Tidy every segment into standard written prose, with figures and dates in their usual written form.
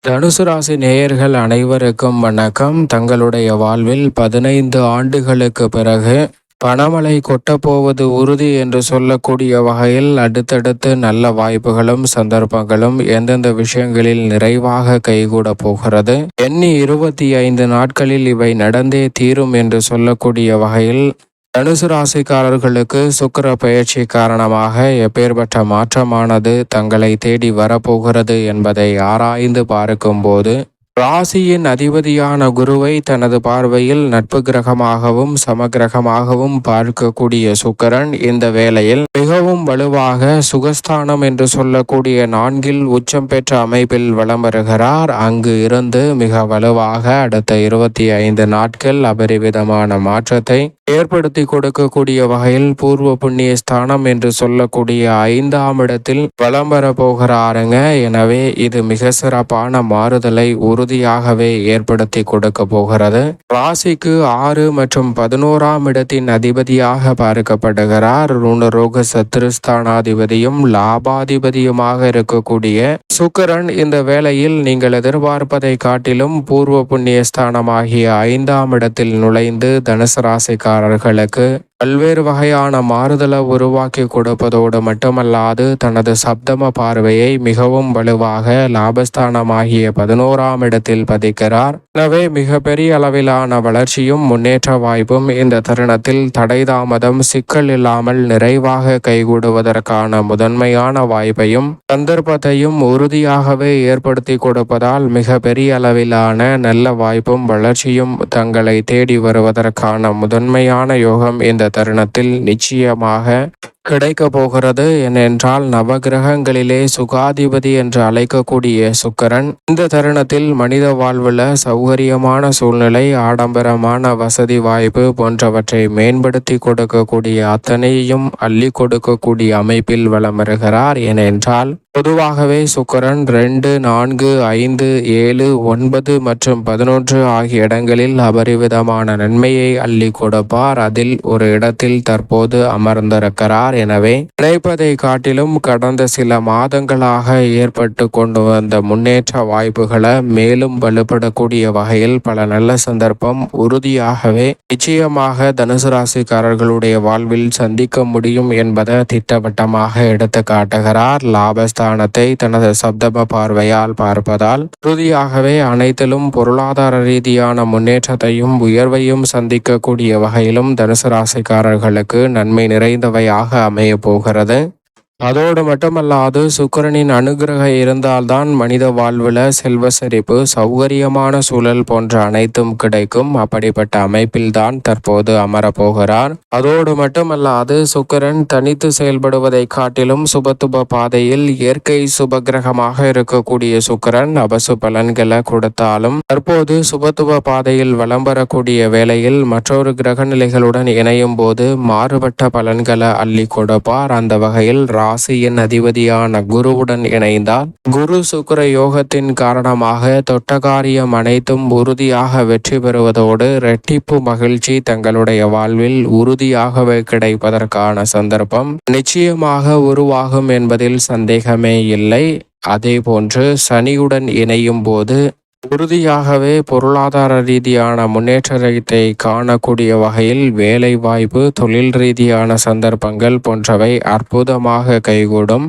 தனுசு ராசி நேயர்கள் அனைவருக்கும் வணக்கம். தங்களுடைய வாழ்வில் 15 ஆண்டுகளுக்கு பிறகு பணமழை கொட்டப்போவது உறுதி என்று சொல்லக்கூடிய வகையில் அடுத்தடுத்து நல்ல வாய்ப்புகளும் சந்தர்ப்பங்களும் எந்தெந்த விஷயங்களில் நிறைவாக கைகூட போகிறது, எண்ணி 25 நாட்களில் இவை நடந்தே தீரும் என்று சொல்லக்கூடிய வகையில் தனுசு ராசிக்காரர்களுக்கு சுக்கிர பெயர்ச்சி காரணமாக எப்பேற்பட்ட மாற்றமானது தங்களை தேடி வரப்போகிறது என்பதை ஆராய்ந்து பார்க்கும்போது, ராசியின் அதிபதியான குருவை தனது பார்வையில் நட்பு கிரகமாகவும் சமகிரகமாகவும் பார்க்கக்கூடிய சுக்கிரன் இந்த வேளையில் மிகவும் வலுவாக சுகஸ்தானம் என்று சொல்லக்கூடிய 4இல் உச்சம் பெற்ற அமைப்பில் வலம் வருகிறார். அங்கு இருந்து மிக வலுவாக அடுத்த 25 நாட்கள் அபரிவிதமான மாற்றத்தை ஏற்படுத்தி கொடுக்கக்கூடிய வகையில் பூர்வ புண்ணிய ஸ்தானம் என்று சொல்லக்கூடிய 5ஆம் இடத்தில் வலம் வர போகிறாருங்க. எனவே இது மிக சிறப்பான மாறுதலை உறுதியாகவே ஏற்படுத்தி கொடுக்க போகிறது. ராசிக்கு 6 மற்றும் 11ஆம் இடத்தின் அதிபதியாக பார்க்கப்படுகிறார். ருணரோக சத்ருஸ்தானாதிபதியும் லாபாதிபதியுமாக இருக்கக்கூடிய சுக்கிரன் இந்த வேளையில் நீங்கள் எதிர்பார்ப்பதை காட்டிலும் பூர்வ புண்ணிய ஸ்தானமாகிய 5ஆம் இடத்தில் நுழைந்து தனுசு ராசிக்காரர்களுக்கு பல்வேறு வகையான மாறுதலை உருவாக்கி கொடுப்பதோடு மட்டுமல்லாது தனது சப்தம பார்வையை மிகவும் வலுவாக லாபஸ்தானமாகிய 11ஆம் இடத்தில் பதிக்கிறார். எனவே மிக பெரிய அளவிலான வளர்ச்சியும் முன்னேற்ற வாய்ப்பும் இந்த தருணத்தில் தடை தாமதம் சிக்கல் இல்லாமல் நிறைவாக கைகூடுவதற்கான முதன்மையான வாய்ப்பையும் சந்தர்ப்பத்தையும் உறுதியாகவே ஏற்படுத்தி கொடுப்பதால் மிக பெரிய அளவிலான நல்ல வாய்ப்பும் வளர்ச்சியும் தங்களை தேடி வருவதற்கான முதன்மையான யோகம் இந்த தருணத்தில் நிச்சயமாக கிடைக்க போகிறது. ஏனென்றால் நவகிரகங்களிலே சுகாதிபதி என்று அழைக்கக்கூடிய சுக்கிரன் இந்த தருணத்தில் மனித வாழ்வில் சௌகரியமான சூழ்நிலை, ஆடம்பரமான வசதி வாய்ப்பு போன்றவற்றை மேம்படுத்தி கொடுக்கக்கூடிய அத்தனையும் அள்ளி கொடுக்கக்கூடிய அமைப்பில் வலம் வருகிறார். ஏனென்றால் பொதுவாகவே சுக்கிரன் 2, 4, 5, 7, 9 மற்றும் 11 ஆகிய இடங்களில் அபரிவிதமான நன்மையை அள்ளி கொடுப்பார். அதில் ஒரு இடத்தில் தற்போது அமர்ந்திருக்கிறார். எனவே நினைப்பதை காட்டிலும் கடந்த சில மாதங்களாக ஏற்பட்டு கொண்டு வந்த முன்னேற்ற வாய்ப்புகளை மேலும் வலுப்படக்கூடிய வகையில் பல நல்ல சந்தர்ப்பம் உறுதியாகவே நிச்சயமாக தனுசு ராசிக்காரர்களுடைய வாழ்வில் சந்திக்க முடியும் என்பதை திட்டவட்டமாக எடுத்து காட்டுகிறார். லாபஸ்தானத்தை தனது சப்தம பார்வையால் பார்ப்பதால் உறுதியாகவே அனைத்திலும் பொருளாதார ரீதியான முன்னேற்றத்தையும் உயர்வையும் சந்திக்கக்கூடிய வகையிலும் தனுசு ராசிக்காரர்களுக்கு நன்மை நிறைந்தவையாக அமைய போகிறது. அதோடு மட்டுமல்லாது சுக்கிரனின் அனுகிரகம் இருந்தால்தான் மனித வாழ்வில் செல்வ செழிப்பு, சௌகரியமான சூழல் போன்ற அனைத்தும் கிடைக்கும். அப்படிப்பட்ட அமைப்பில்தான் தற்போது அமரப்போகிறார். அதோடு மட்டுமல்லாது சுக்கிரன் தனித்து செயல்படுவதை காட்டிலும் சுபத்துப பாதையில் இயற்கை சுபகிரகமாக இருக்கக்கூடிய சுக்கிரன் அபசு பலன்களை கொடுத்தாலும் தற்போது சுபத்துப பாதையில் வலம் வரக்கூடிய வேளையில் மற்றொரு கிரக நிலைகளுடன் இணையும் போது மாறுபட்ட பலன்களை அள்ளி கொடுப்பார். அந்த வகையில் ராசியின் அதிபதியான குருவுடன் இணைந்தால் குரு சுக்கிர யோகத்தின் காரணமாக தொட்ட காரியம் அனைத்தும் உறுதியாக வெற்றி பெறுவதோடு இரட்டிப்பு மகிழ்ச்சி தங்களுடைய வாழ்வில் உறுதியாகவே கிடைப்பதற்கான சந்தர்ப்பம் நிச்சயமாக உருவாகும் என்பதில் சந்தேகமே இல்லை. அதே போன்று சனியுடன் இணையும் போது உறுதியாகவே பொருளாதார ரீதியான முன்னேற்றத்தை காணக்கூடிய வகையில் வேலை வாய்ப்பு, தொழில் ரீதியான சந்தர்ப்பங்கள் போன்றவை அற்புதமாக கைகூடும்.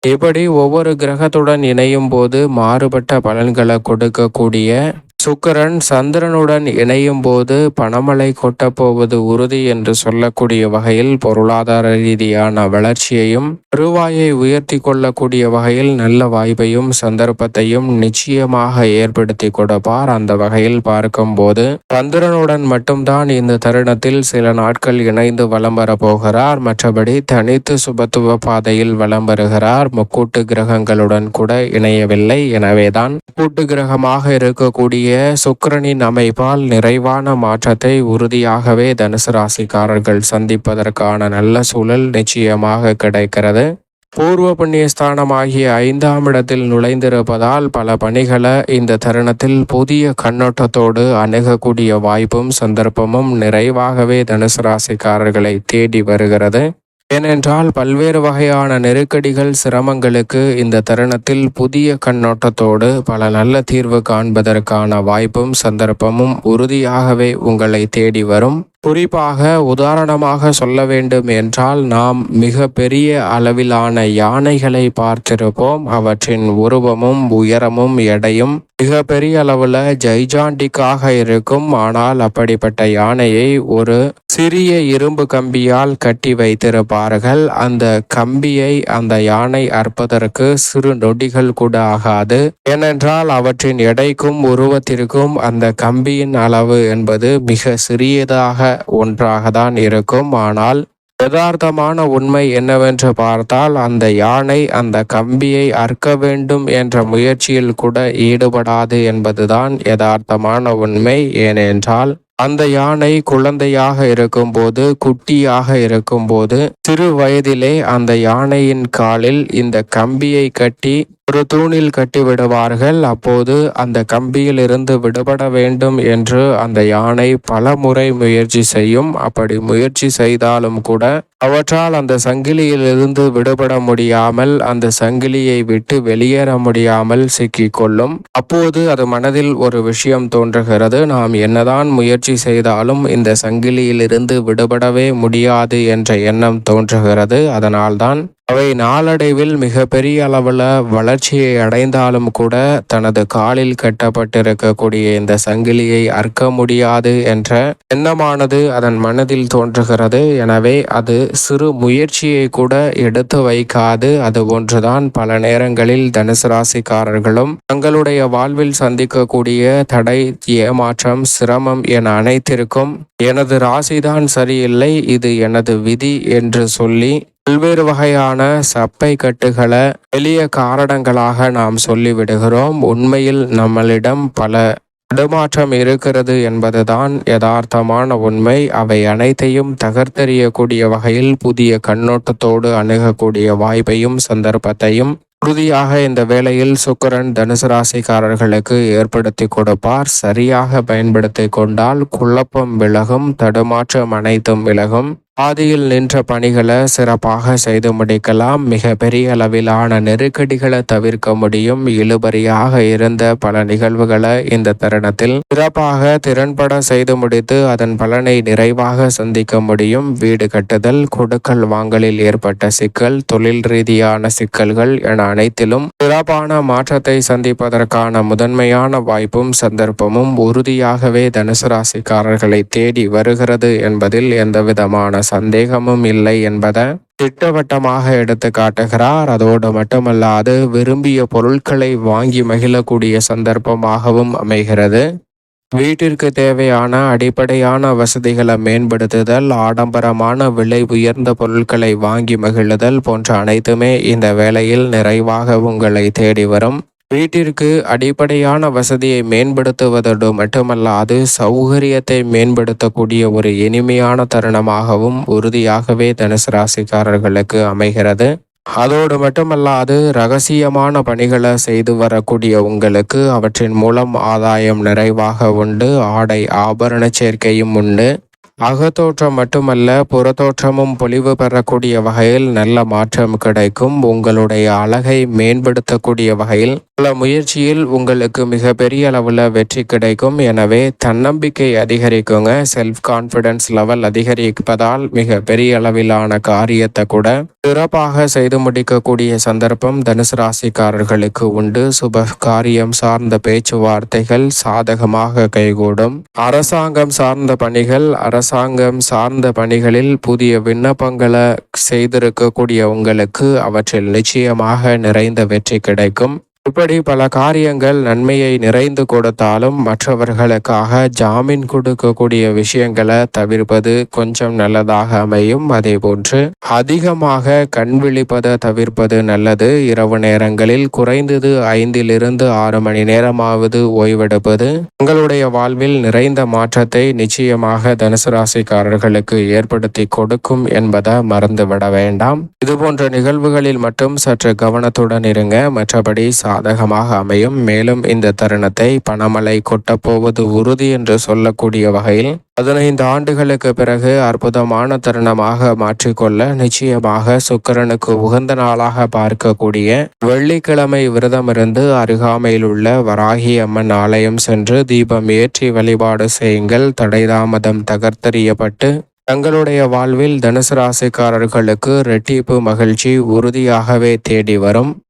இப்படி ஒவ்வொரு கிரகத்துடன் இணையும் போது மாறுபட்ட பலன்களை கொடுக்கக்கூடிய சுக்கிரன் சந்திரனுடன் இணையும் போது பணமழை கொட்டப்போவது உறுதி என்று சொல்லக்கூடிய வகையில் பொருளாதார ரீதியான வளர்ச்சியையும் வருவாயை உயர்த்தி கொள்ளக்கூடிய வகையில் நல்ல வாய்ப்பையும் சந்தர்ப்பத்தையும் நிச்சயமாக ஏற்படுத்தி கொடுப்பார். அந்த வகையில் பார்க்கும்போது சந்திரனுடன் மட்டும்தான் இந்த தருணத்தில் சில நாட்கள் இணைந்து வலம் வர போகிறார். மற்றபடி தனித்து சுபத்துவ பாதையில் வலம் வருகிறார். முக்கூட்டு கிரகங்களுடன் கூட இணையவில்லை. எனவேதான் முக்கூட்டு கிரகமாக இருக்கக்கூடிய சுக்கிரனின் அமைப்பால் நிறைவான மாற்றத்தை உறுதியாகவே தனுசு ராசிக்காரர்கள் சந்திப்பதற்கான நல்ல சூழல் நிச்சயமாக கிடைக்கிறது. பூர்வ புண்ணிய ஸ்தானமாகிய 5ஆம் இடத்தில் நுழைந்திருப்பதால் பல பணிகளை இந்த தருணத்தில் புதிய கண்ணோட்டத்தோடு அணுகக்கூடிய வாய்ப்பும் சந்தர்ப்பமும் நிறைவாகவே தனுசு ராசிக்காரர்களை தேடி வருகிறது. ஏனென்றால் பல்வேறு வகையான நெருக்கடிகள், சிரமங்களுக்கு இந்த தருணத்தில் புதிய கண்ணோட்டத்தோடு பல நல்ல தீர்வு காண்பதற்கான வாய்ப்பும் சந்தர்ப்பமும் உறுதியாகவே உங்களை தேடி வரும். குறிப்பாக உதாரணமாக சொல்ல வேண்டும் என்றால், நாம் மிக பெரிய அளவிலான யானைகளை பார்த்திருப்போம். அவற்றின் உருவமும் உயரமும் எடையும் மிக பெரிய அளவுல ஜைஜாண்டிக்காக இருக்கும். ஆனால் அப்படிப்பட்ட யானையை ஒரு சிறிய இரும்பு கம்பியால் கட்டி வைத்திருப்பார்கள். அந்த கம்பியை அந்த யானை அறுப்பதற்கு சிறு நொடிகள் கூட ஆகாது. ஏனென்றால் அவற்றின் எடைக்கும் உருவத்திற்கும் அந்த கம்பியின் அளவு என்பது மிக சிறியதாக ஒன்றாக தான் இருக்கும். ஆனால் யதார்த்தமான உண்மை என்னவென்று பார்த்தால், அந்த யானை அந்த கம்பியை அறுக்க வேண்டும் என்ற முயற்சியில் கூட ஈடுபடாது என்பதுதான் யதார்த்தமான உண்மை. ஏனென்றால் அந்த யானை குழந்தையாக இருக்கும்போது, குட்டியாக இருக்கும்போது, சிறு வயதிலே அந்த யானையின் காலில் இந்த கம்பியை கட்டி ஒரு தூணில் கட்டி விடுவார்கள். அப்போது அந்த கம்பியில் இருந்து விடுபட வேண்டும் என்று அந்த யானை பல முறை முயற்சி செய்யும். அப்படி முயற்சி செய்தாலும் கூட அவற்றால் அந்த சங்கிலியில் இருந்து விடுபட முடியாமல், அந்த சங்கிலியை விட்டு வெளியேற முடியாமல் சிக்கிக்கொள்ளும். அப்போது அது மனதில் ஒரு விஷயம் தோன்றுகிறது, நாம் என்னதான் முயற்சி செய்தாலும் இந்த சங்கிலியில் இருந்து விடுபடவே முடியாது என்ற எண்ணம் தோன்றுகிறது. அதனால்தான் அவை நாளடைவில் மிக பெரிய அளவில் வளர்ச்சியை அடைந்தாலும் கூட தனது காலில் கட்டப்பட்டிருக்கக்கூடிய இந்த சங்கிலியை அறுக்க முடியாது என்ற எண்ணமானது அதன் மனதில் தோன்றுகிறது. எனவே அது சிறு முயற்சியை கூட எடுத்து வைக்காது. அது ஒன்றுதான் பல நேரங்களில் தனுசு ராசிக்காரர்களும் தங்களுடைய வாழ்வில் சந்திக்கக்கூடிய தடை, ஏமாற்றம், சிரமம் என அனைத்திற்கும் எனது ராசிதான் சரியில்லை, இது எனது விதி என்று சொல்லி பல்வேறு வகையான சப்பை கட்டுகளை எளிய காரணங்களாக நாம் சொல்லிவிடுகிறோம். உண்மையில் நம்மளிடம் பல தடுமாற்றம் இருக்கிறது என்பதுதான் யதார்த்தமான உண்மை. அவை அனைத்தையும் தகர்த்தெறியக்கூடிய வகையில் புதிய கண்ணோட்டத்தோடு அணுகக்கூடிய வாய்ப்பையும் சந்தர்ப்பத்தையும் உறுதியாக இந்த வேளையில் சுக்கிரன் தனுசு ராசிக்காரர்களுக்கு ஏற்படுத்தி கொடுப்பார். சரியாக பயன்படுத்தி கொண்டால் குழப்பம் விலகும், தடுமாற்றம் அனைத்தும் விலகும். பாதியில் நின்ற பணிகளை சிறப்பாக செய்து முடிக்கலாம். மிக பெரிய அளவிலான நெருக்கடிகளை தவிர்க்க முடியும். இழுபறியாக இருந்த பல நிகழ்வுகளை இந்த தருணத்தில் சிறப்பாக திறன்பட செய்து முடித்து அதன் பலனை நிறைவாக சந்திக்க முடியும். வீடு கட்டுதல், கொடுக்கல் வாங்கலில் ஏற்பட்ட சிக்கல், தொழில் ரீதியான சிக்கல்கள் என அனைத்திலும் சிறப்பான மாற்றத்தை சந்திப்பதற்கான முதன்மையான வாய்ப்பும் சந்தர்ப்பமும் உறுதியாகவே தனுசு ராசிக்காரர்களை தேடி வருகிறது என்பதில் எந்தவிதமான சந்தேகமும் இல்லை என்பதை திட்டவட்டமாக எடுத்து காட்டுகிறார். அதோடு மட்டுமல்லாது விரும்பிய பொருட்களை வாங்கி மகிழக்கூடிய சந்தர்ப்பமாகவும் அமைகிறது. வீட்டிற்கு தேவையான அடிப்படையான வசதிகளை மேம்படுத்துதல், ஆடம்பரமான விலை உயர்ந்த பொருட்களை வாங்கி மகிழுதல் போன்ற அனைத்துமே இந்த வேளையில் நிறைவாக உங்களை தேடி வரும். வீட்டிற்கு அடிப்படையான வசதியை மேம்படுத்துவதோடு மட்டுமல்லாது சௌகரியத்தை மேம்படுத்தக்கூடிய ஒரு இனிமையான தருணமாகவும் உறுதியாகவே தனுசு ராசிக்காரர்களுக்கு அமைகிறது. அதோடு மட்டுமல்லாது ரகசியமான பணிகளை செய்து வரக்கூடிய உங்களுக்கு அவற்றின் மூலம் ஆதாயம் நிறைவாக உண்டு. ஆடை ஆபரண சேர்க்கையும் உண்டு. அகத்தோற்றம் மட்டுமல்ல, புறத்தோற்றமும் பொலிவு பெறக்கூடிய வகையில் நல்ல மாற்றம் கிடைக்கும். உங்களுடைய அழகை மேம்படுத்தக்கூடிய வகையில் பல முயற்சியில் உங்களுக்கு மிக பெரிய அளவில் வெற்றி கிடைக்கும். எனவே தன்னம்பிக்கை அதிகரிக்குங்க. செல்ஃப் கான்ஃபிடன்ஸ் லெவல் அதிகரிப்பதால் மிக பெரிய அளவிலான காரியத்தை கூட சிறப்பாக செய்து முடிக்கக்கூடிய சந்தர்ப்பம் தனுசு ராசிக்காரர்களுக்கு உண்டு. சுப காரியம் சார்ந்த பேச்சுவார்த்தைகள் சாதகமாக கைகூடும். அரசாங்கம் சார்ந்த பணிகள், அரசாங்கம் சார்ந்த பணிகளில் புதிய விண்ணப்பங்களை செய்திருக்கக்கூடிய உங்களுக்கு அவற்றில் நிச்சயமாக நிறைந்த வெற்றி கிடைக்கும். இப்படி பல காரியங்கள் நன்மையை நிறைந்து கொடுத்தாலும் மற்றவர்களுக்காக ஜாமீன் கொடுக்கக்கூடிய விஷயங்களை தவிர்ப்பது கொஞ்சம் நல்லதாக அமையும். அதே போன்று அதிகமாக கண் விழிப்பதை தவிர்ப்பது நல்லது. இரவு நேரங்களில் குறைந்தது 5 to 6 மணி நேரமாவது ஓய்வெடுப்பது உங்களுடைய வாழ்வில் நிறைந்த மாற்றத்தை நிச்சயமாக தனுசு ராசிக்காரர்களுக்கு ஏற்படுத்தி கொடுக்கும் என்பதை மறந்துவிட வேண்டாம். இதுபோன்ற நிகழ்வுகளில் மட்டும் சற்று கவனத்துடன் இருங்க. மற்றபடி சாதகமாக அமையும். மேலும் இந்த தருணத்தை பணமழை கொட்டப்போவது உறுதி என்று சொல்லக்கூடிய வகையில் 15 ஆண்டுகளுக்கு பிறகு அற்புதமான தருணமாக மாற்றிக்கொள்ள நிச்சயமாக சுக்கிரனுக்கு உகந்த நாளாக பார்க்கக்கூடிய வெள்ளிக்கிழமை விரதமிருந்து அருகாமையில் உள்ள வராகி அம்மன் ஆலயம் சென்று தீபம் ஏற்றி வழிபாடு செய்யுங்கள். தடைதாமதம் தகர்த்தெறியப்பட்டு தங்களுடைய வாழ்வில் தனுசு ராசிக்காரர்களுக்கு இரட்டிப்பு மகிழ்ச்சி உறுதியாகவே தேடி வரும்.